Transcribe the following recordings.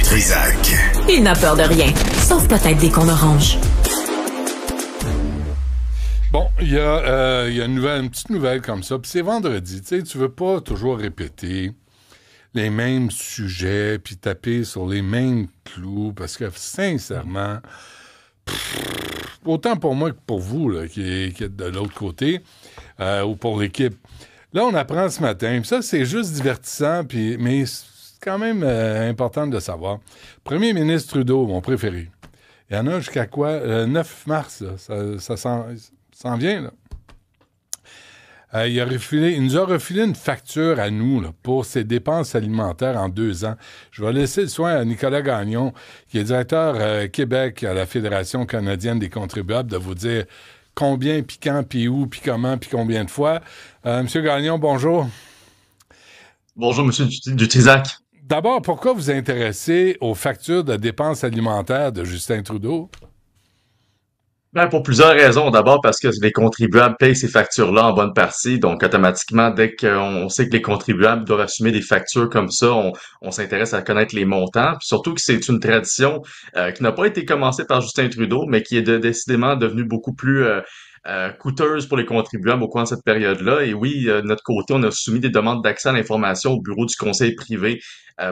du Trisac. Il n'a peur de rien, sauf peut-être des qu'on orange. Bon, il y a une petite nouvelle comme ça, puis c'est vendredi. Tu sais, tu veux pas toujours répéter les mêmes sujets, puis taper sur les mêmes clous, parce que sincèrement, autant pour moi que pour vous, là, qui êtes de l'autre côté, ou pour l'équipe. Là, on apprend ce matin, puis ça, c'est juste divertissant, mais c'est quand même important de le savoir. Premier ministre Trudeau, mon préféré, il y en a jusqu'à quoi? 9 mars, là, ça s'en vient, là. Il nous a refilé une facture à nous là, pour ses dépenses alimentaires en 2 ans. Je vais laisser le soin à Nicolas Gagnon, qui est directeur Québec à la Fédération canadienne des contribuables, de vous dire combien, puis quand, puis où, puis comment, puis combien de fois. Monsieur Gagnon, bonjour. Bonjour, Monsieur Dutrisac. D'abord, pourquoi vous intéressez aux factures de dépenses alimentaires de Justin Trudeau? Ben, pour plusieurs raisons. D'abord, parce que les contribuables payent ces factures-là en bonne partie. Donc, automatiquement, dès qu'on sait que les contribuables doivent assumer des factures comme ça, on s'intéresse à connaître les montants. Puis surtout que c'est une tradition qui n'a pas été commencée par Justin Trudeau, mais qui est décidément devenue beaucoup plus coûteuse pour les contribuables au cours de cette période-là. Et oui, de notre côté, on a soumis des demandes d'accès à l'information au bureau du conseil privé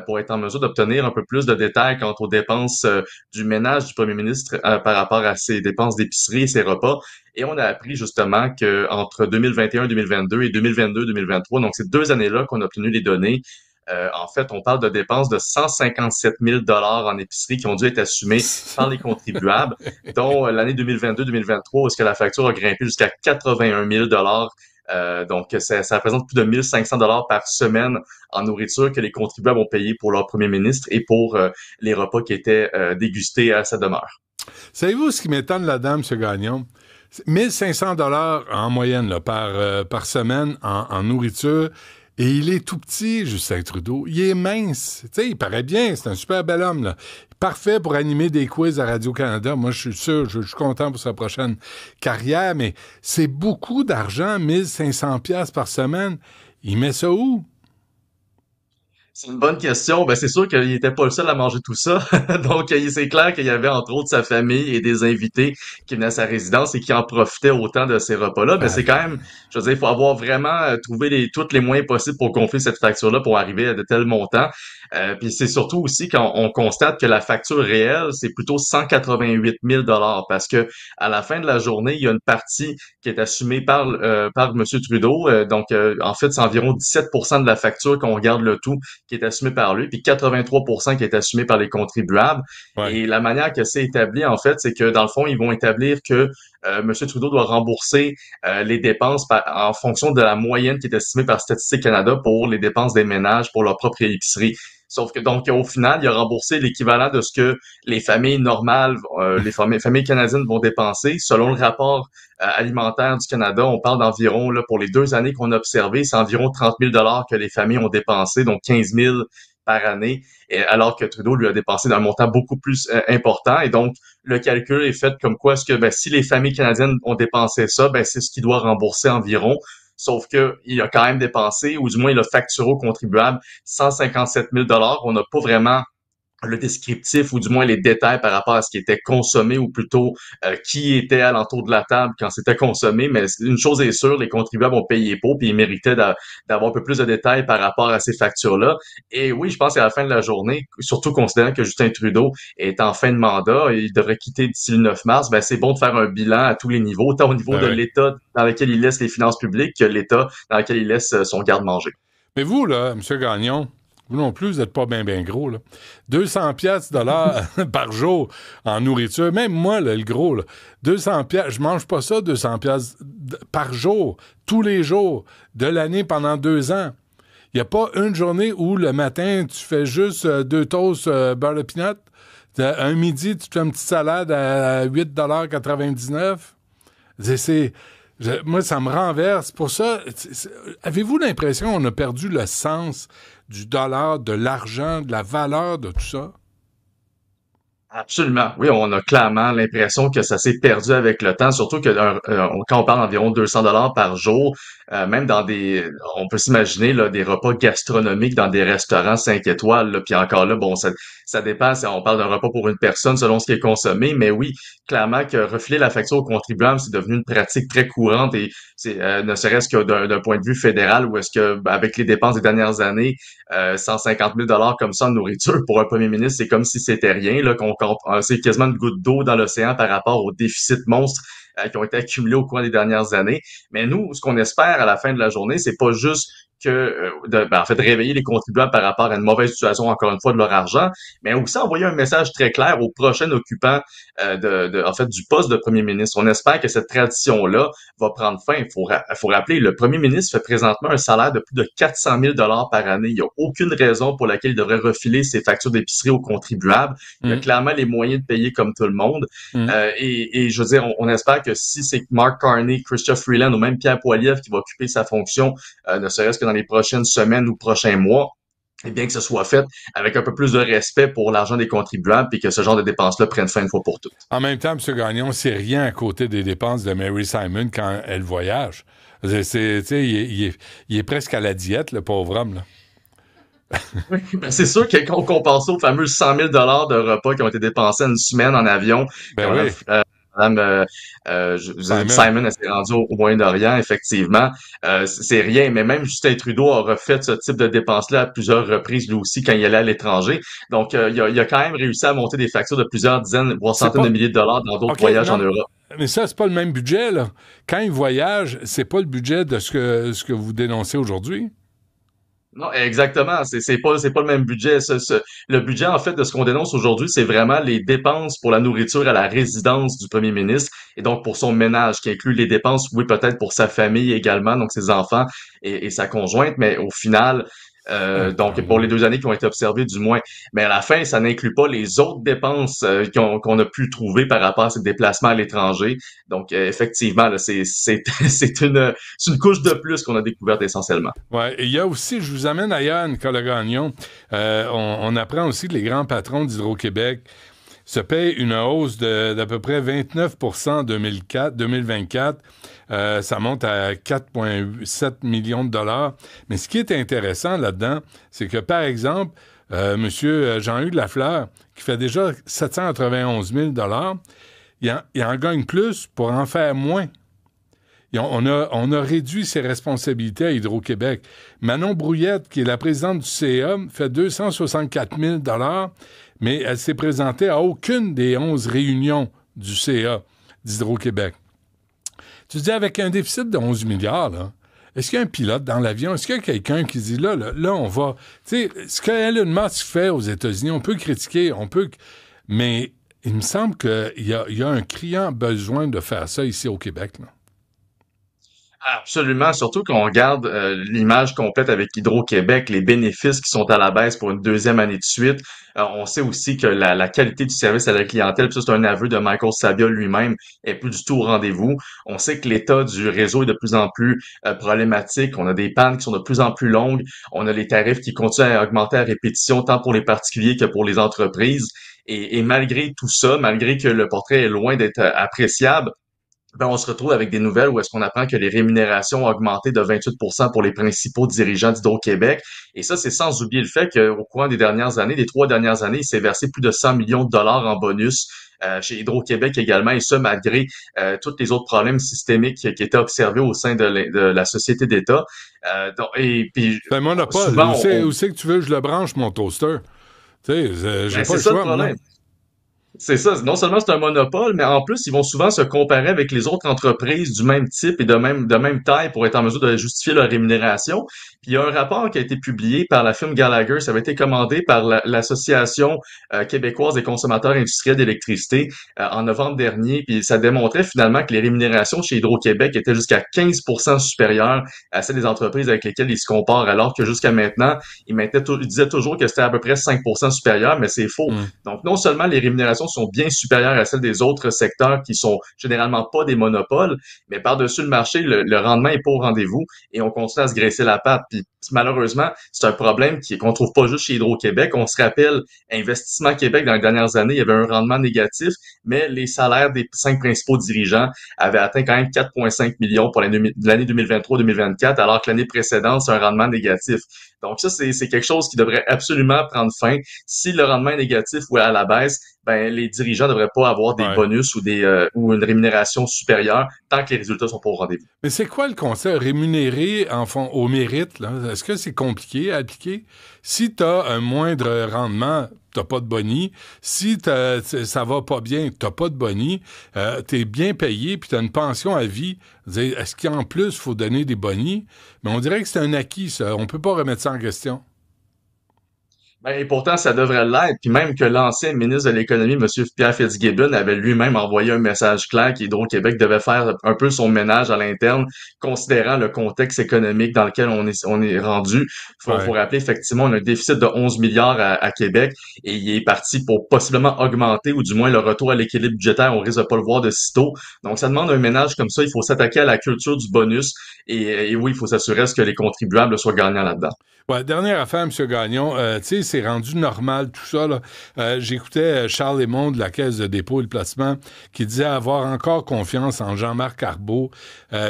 pour être en mesure d'obtenir un peu plus de détails quant aux dépenses du ménage du premier ministre par rapport à ses dépenses d'épicerie et ses repas. Et on a appris justement que entre 2021-2022 et 2022-2023, donc ces 2 années-là qu'on a obtenu les données, en fait, on parle de dépenses de 157 000 en épicerie qui ont dû être assumées par les contribuables, dont l'année 2022-2023, où est-ce que la facture a grimpé jusqu'à 81 000 donc, ça représente plus de 1 500 par semaine en nourriture que les contribuables ont payé pour leur premier ministre et pour les repas qui étaient dégustés à sa demeure. Savez-vous ce qui m'étonne là-dedans, M. Gagnon? 1 500 en moyenne là, par semaine en nourriture. Et il est tout petit, Justin Trudeau. Il est mince. Tu sais, il paraît bien. C'est un super bel homme, là. Parfait pour animer des quiz à Radio-Canada. Moi, je suis sûr, je suis content pour sa prochaine carrière, mais c'est beaucoup d'argent, 1 500 $ par semaine. Il met ça où? C'est une bonne question. Ben, c'est sûr qu'il était pas le seul à manger tout ça. Donc, c'est clair qu'il y avait entre autres sa famille et des invités qui venaient à sa résidence et qui en profitaient autant de ces repas-là. Mais c'est quand même, je veux dire, il faut avoir vraiment trouvé tous les moyens possibles pour gonfler cette facture-là pour arriver à de tels montants. Puis c'est surtout aussi quand on constate que la facture réelle, c'est plutôt 188 000 parce que à la fin de la journée, il y a une partie qui est assumée par Monsieur Trudeau. Donc, en fait, c'est environ 17% de la facture quand on regarde le tout qui est assumé par lui, puis 83% qui est assumé par les contribuables. Ouais. Et la manière que c'est établi, en fait, c'est que dans le fond, ils vont établir que M. Trudeau doit rembourser les dépenses en fonction de la moyenne qui est estimée par Statistique Canada pour les dépenses des ménages pour leur propre épicerie. Sauf que donc au final, il a remboursé l'équivalent de ce que les familles normales, les familles canadiennes vont dépenser. Selon le rapport alimentaire du Canada, on parle d'environ, là, pour les 2 années qu'on a observées, c'est environ 30 000 que les familles ont dépensé, donc 15 000 par année, alors que Trudeau lui a dépensé d'un montant beaucoup plus important. Et donc, le calcul est fait comme quoi est-ce que si les familles canadiennes ont dépensé ça, c'est ce qu'il doit rembourser environ. Sauf que il a quand même dépensé, ou du moins il a facturé aux contribuables 157 000 $. On n'a pas vraiment le descriptif ou du moins les détails par rapport à ce qui était consommé ou plutôt qui était alentour de la table quand c'était consommé. Mais une chose est sûre, les contribuables ont payé pour puis ils méritaient d'avoir un peu plus de détails par rapport à ces factures-là. Et oui, je pense qu'à la fin de la journée, surtout considérant que Justin Trudeau est en fin de mandat et il devrait quitter d'ici le 9 mars, c'est bon de faire un bilan à tous les niveaux, autant au niveau de l'État dans lequel il laisse les finances publiques que l'État dans lequel il laisse son garde-manger. Mais vous, là, M. Gagnon, vous non plus, vous n'êtes pas bien gros, là. 200 $ par jour en nourriture. Même moi, là, le gros, là, 200 $, je mange pas ça, 200 $ par jour, tous les jours, de l'année pendant 2 ans. Il n'y a pas une journée où le matin, tu fais juste 2 toasts beurre de pinot. Un midi, tu te fais une petite salade à 8,99 $. Moi, ça me renverse. Pour ça, avez-vous l'impression qu'on a perdu le sens du dollar, de l'argent, de la valeur de tout ça? Absolument. Oui, on a clairement l'impression que ça s'est perdu avec le temps, surtout que quand on parle d'environ 200 $ par jour, même on peut s'imaginer là des repas gastronomiques dans des restaurants 5 étoiles. Là, puis encore là, bon, ça dépend. On parle d'un repas pour une personne selon ce qui est consommé, mais oui, clairement que refiler la facture aux contribuables, c'est devenu une pratique très courante et c'est ne serait-ce que d'un point de vue fédéral, où est-ce que avec les dépenses des dernières années, 150 000 $ comme ça en nourriture pour un premier ministre, c'est comme si c'était rien, là, c'est quasiment une goutte d'eau dans l'océan par rapport aux déficits monstres qui ont été accumulés au cours des dernières années. Mais nous, ce qu'on espère à la fin de la journée, c'est pas juste en fait, de réveiller les contribuables par rapport à une mauvaise situation, encore une fois, de leur argent, mais aussi envoyer un message très clair aux prochains occupants en fait, du poste de premier ministre. On espère que cette tradition-là va prendre fin. Il faut rappeler, le premier ministre fait présentement un salaire de plus de 400 000 $ par année. Il n'y a aucune raison pour laquelle il devrait refiler ses factures d'épicerie aux contribuables. Il a Hum, clairement les moyens de payer comme tout le monde. hum. Et je veux dire, on espère que si c'est Mark Carney, Christophe Freeland ou même Pierre Poilievre qui va occuper sa fonction, ne serait-ce que dans les prochaines semaines ou prochains mois, eh bien que ce soit fait avec un peu plus de respect pour l'argent des contribuables et que ce genre de dépenses-là prenne fin une fois pour toutes. En même temps, M. Gagnon, c'est rien à côté des dépenses de Mary Simon quand elle voyage. Tu sais, il est presque à la diète, le pauvre homme, là. Oui, ben c'est sûr que quand on compare ça aux fameux 100 000 $ de repas qui ont été dépensés une semaine en avion, Ben quand oui, Madame Simon. Simon elle s'est rendue au Moyen-Orient, effectivement, c'est rien. Mais même Justin Trudeau a refait ce type de dépenses-là à plusieurs reprises, lui aussi, quand il allait à l'étranger. Donc, il a quand même réussi à monter des factures de plusieurs dizaines, voire C'est centaines de pas. milliers de dollars dans d'autres OK, voyages en non, Europe. mais ça, c'est pas le même budget, là. Quand il voyage, c'est pas le budget de ce que vous dénoncez aujourd'hui. Non, exactement. C'est pas le même budget. Le budget, en fait, de ce qu'on dénonce aujourd'hui, c'est vraiment les dépenses pour la nourriture à la résidence du premier ministre et donc pour son ménage, qui inclut les dépenses, oui, peut-être pour sa famille également, donc ses enfants et sa conjointe, mais au final, Ah, donc pour les tabarouette. 2 années qui ont été observées du moins. Mais à la fin, ça n'inclut pas les autres dépenses qu'on a pu trouver par rapport à ces déplacements à l'étranger. Donc, effectivement, là, c'est une couche de plus qu'on a découverte essentiellement. Ouais, et il y a aussi, je vous amène ailleurs, Nicolas Gagnon, on apprend aussi que les grands patrons d'Hydro-Québec se payent une hausse d'à peu près 29 en 2024. Ça monte à 4,7 millions de dollars. Mais ce qui est intéressant là-dedans, c'est que, par exemple, M. Jean-Hugues Lafleur, qui fait déjà 791 000 dollars, il en gagne plus pour en faire moins. On a réduit ses responsabilités à Hydro-Québec. Manon Brouillette, qui est la présidente du CA, fait 264 000 mais elle s'est présentée à aucune des 11 réunions du CA d'Hydro-Québec. Tu dis, avec un déficit de 11 milliards, là, est-ce qu'il y a un pilote dans l'avion? Est-ce qu'il y a quelqu'un qui dit, là, on va... Tu sais, ce qu'Elon Musk fait aux États-Unis, on peut critiquer, mais il me semble qu'il y a un criant besoin de faire ça ici au Québec, là. Absolument, surtout qu'on regarde l'image complète avec Hydro-Québec, les bénéfices qui sont à la baisse pour une deuxième année de suite. On sait aussi que la qualité du service à la clientèle, puis ça c'est un aveu de Michael Sabia lui-même, est plus du tout au rendez-vous. On sait que l'état du réseau est de plus en plus problématique. On a des pannes qui sont de plus en plus longues. On a les tarifs qui continuent à augmenter à répétition, tant pour les particuliers que pour les entreprises. Et malgré tout ça, malgré que le portrait est loin d'être appréciable, ben, on se retrouve avec des nouvelles où est-ce qu'on apprend que les rémunérations ont augmenté de 28 pour les principaux dirigeants d'Hydro-Québec. Et ça, c'est sans oublier le fait qu'au cours des dernières années, des 3 dernières années, il s'est versé plus de 100 millions de dollars en bonus chez Hydro-Québec également, et ça, malgré tous les autres problèmes systémiques qui étaient observés au sein de la société d'État. Et puis, C'est un monopole. souvent, Où c'est que tu veux que je le branche, mon toaster? Tu sais, j'ai ben, pas c'est le ça le choix, moi. problème. C'est ça. Non seulement c'est un monopole, mais en plus, ils vont souvent se comparer avec les autres entreprises du même type et de même taille pour être en mesure de justifier leur rémunération. Puis il y a un rapport qui a été publié par la firme Gallagher. Ça avait été commandé par l'Association québécoise des consommateurs industriels d'électricité en novembre dernier. Puis ça démontrait finalement que les rémunérations chez Hydro-Québec étaient jusqu'à 15 supérieures à celles des entreprises avec lesquelles ils se comparent, alors que jusqu'à maintenant, ils disaient toujours que c'était à peu près 5 supérieur, mais c'est faux. Hmm. Donc, non seulement les rémunérations sont bien supérieures à celles des autres secteurs qui sont généralement pas des monopoles, mais par-dessus le marché, le rendement est pas au rendez-vous et on continue à se graisser la patte. Puis malheureusement, c'est un problème qu'on trouve pas juste chez Hydro-Québec. On se rappelle, Investissement Québec, dans les dernières années, il y avait un rendement négatif, mais les salaires des 5 principaux dirigeants avaient atteint quand même 4,5 millions pour l'année 2023-2024, alors que l'année précédente, c'est un rendement négatif. Donc ça, c'est quelque chose qui devrait absolument prendre fin. Si le rendement est négatif ou à la baisse, ben les dirigeants devraient pas avoir des Ouais. bonus ou une rémunération supérieure tant que les résultats sont pas au rendez-vous. Mais c'est quoi le concept? Rémunérer en fond au mérite, là? Est-ce que c'est compliqué à appliquer? Si tu as un moindre rendement, t'as pas de boni. Si ça va pas bien, t'as pas de boni. T'es bien payé, puis t'as une pension à vie. Est-ce qu'en plus, il faut donner des bonis? Mais on dirait que c'est un acquis, ça. On peut pas remettre ça en question. Ben, et pourtant, ça devrait l'être. Puis même que l'ancien ministre de l'Économie, M. Pierre Fitzgibbon, avait lui-même envoyé un message clair qu'Hydro-Québec devait faire un peu son ménage à l'interne, considérant le contexte économique dans lequel on est rendu. Faut Ouais. rappeler, effectivement, on a un déficit de 11 milliards à Québec et il est parti pour possiblement augmenter ou du moins le retour à l'équilibre budgétaire. On risque de pas le voir de sitôt. Donc, ça demande un ménage comme ça. Il faut s'attaquer à la culture du bonus et oui, il faut s'assurer que les contribuables soient gagnants là-dedans. Ouais, dernière affaire, M. Gagnon. Tu sais, c'est rendu normal tout ça, là. J'écoutais Charles Lemond de la Caisse de dépôt et de placement qui disait avoir encore confiance en Jean-Marc Arbeau.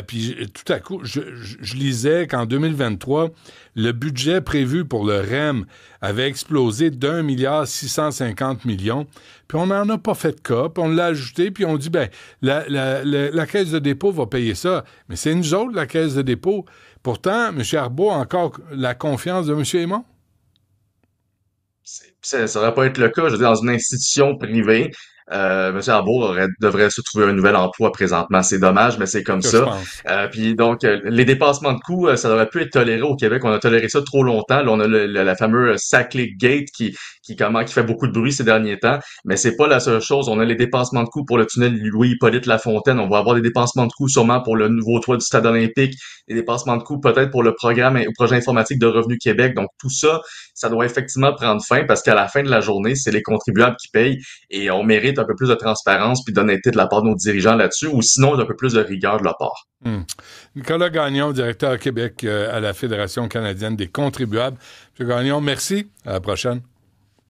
Puis tout à coup, je lisais qu'en 2023, le budget prévu pour le REM avait explosé d'1,650 milliard. Puis on n'en a pas fait de cas, puis on l'a ajouté, puis on dit, ben, la Caisse de dépôt va payer ça. Mais c'est nous autres, la Caisse de dépôt. Pourtant, M. Arbeau a encore la confiance de M. Aymon. Ça devrait pas être le cas. Je veux dire, dans une institution privée, M. Arbour devrait se trouver un nouvel emploi présentement. C'est dommage, mais c'est C'est ce comme que je ça. pense. Puis donc, les dépassements de coûts, ça devrait plus être toléré au Québec. On a toléré ça trop longtemps. Là, on a la fameuse Saclay Gate qui fait beaucoup de bruit ces derniers temps. Mais c'est pas la seule chose. On a les dépassements de coûts pour le tunnel Louis-Hippolyte Lafontaine. On va avoir des dépassements de coûts sûrement pour le nouveau toit du Stade olympique. Des dépassements de coûts peut-être pour le projet informatique de Revenu Québec. Donc tout ça, ça doit effectivement prendre fin parce qu'à la fin de la journée, c'est les contribuables qui payent et on mérite un peu plus de transparence puis d'honnêteté de la part de nos dirigeants là-dessus ou sinon un peu plus de rigueur de leur part. Nicolas Gagnon, directeur Québec à la Fédération canadienne des contribuables. M. Gagnon, merci. À la prochaine.